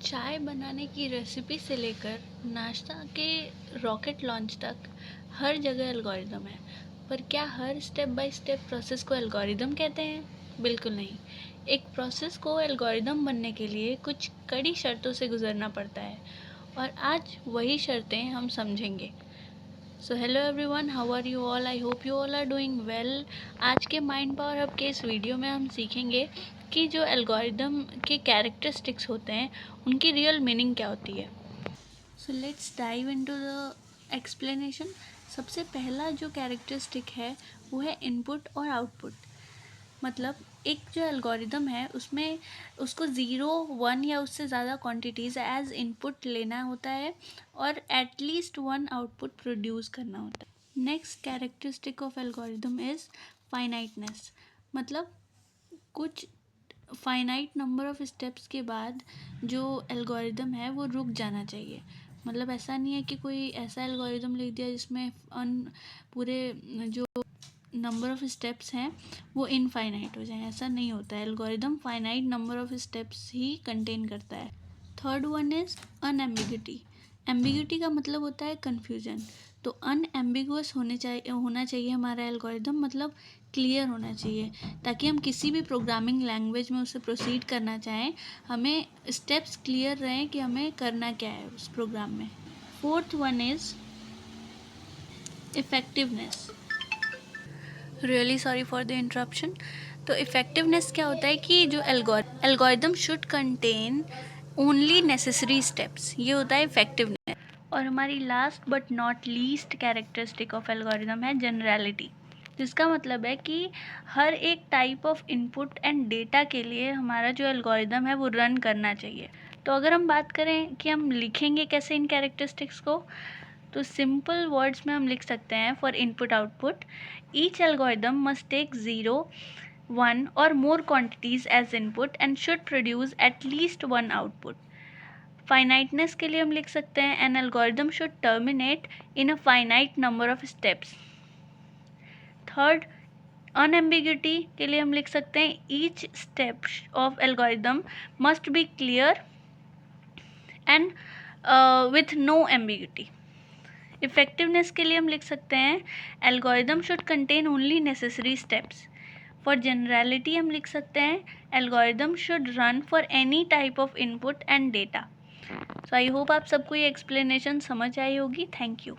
चाय बनाने की रेसिपी से लेकर नाश्ता के रॉकेट लॉन्च तक हर जगह एल्गोरिदम है। पर क्या हर स्टेप बाय स्टेप प्रोसेस को एल्गोरिदम कहते हैं? बिल्कुल नहीं। एक प्रोसेस को एल्गोरिदम बनने के लिए कुछ कड़ी शर्तों से गुजरना पड़ता है और आज वही शर्तें हम समझेंगे। So hello everyone, how are you all? I hope you all are doing well. आज के माइंड पावर हब के इस वीडियो में हम सीखेंगे कि जो एल्गोरिदम के कैरेक्टरिस्टिक्स होते हैं उनकी रियल मीनिंग क्या होती है। So let's dive into the explanation. सबसे पहला जो कैरेक्टरिस्टिक है वो है इनपुट और आउटपुट। मतलब एक जो एल्गोरिदम है उसमें उसको 0, 1 या उससे ज़्यादा क्वांटिटीज़ एज इनपुट लेना होता है और एटलीस्ट 1 आउटपुट प्रोड्यूस करना होता है। Next characteristic of algorithm is finiteness. मतलब कुछ फाइनाइट नंबर ऑफ स्टेप्स के बाद जो एल्गोरिदम है वो रुक जाना चाहिए। मतलब ऐसा नहीं है कि कोई ऐसा एल्गोरिदम लिख दिया जिसमें पूरे जो नंबर ऑफ स्टेप्स हैं वो इनफाइनाइट हो जाए, ऐसा नहीं होता है। Algorithm finite number of steps ही कंटेन करता है। Third one is unambiguity. Ambiguity का मतलब होता है कन्फ्यूजन। तो अनएम्बिगुअस होना चाहिए हमारा एल्गोरिदम, मतलब क्लियर होना चाहिए, ताकि हम किसी भी प्रोग्रामिंग लैंग्वेज में उसे प्रोसीड करना चाहें हमें स्टेप्स क्लियर रहें कि हमें करना क्या है उस प्रोग्राम में। Fourth one is effectiveness. Really sorry for the interruption. तो इफ़ेक्टिवनेस क्या होता है कि जो algorithm should contain only necessary steps, ये होता है इफ़ेक्टिवनेस। और हमारी last but not least characteristic of algorithm है जनरलिटी, जिसका मतलब है कि हर एक type of input and data के लिए हमारा जो एल्गोरिदम है वो रन करना चाहिए। तो अगर हम बात करें कि हम लिखेंगे कैसे इन कैरेक्टरिस्टिक्स को, तो सिंपल वर्ड्स में हम लिख सकते हैं for input output each algorithm must take 0, 1 और more quantities as input and should produce at least 1 output. Finiteness के लिए हम लिख सकते हैं an algorithm should terminate in a finite number of steps. Third, unambiguity के लिए हम लिख सकते हैं each step of algorithm must be clear and with no ambiguity. Effectiveness के लिए हम लिख सकते हैं algorithm should contain only necessary steps. For generality हम लिख सकते हैं algorithm should run for any type of input and data. So I hope आप सबको ये एक्सप्लेनेशन समझ आई होगी। Thank you.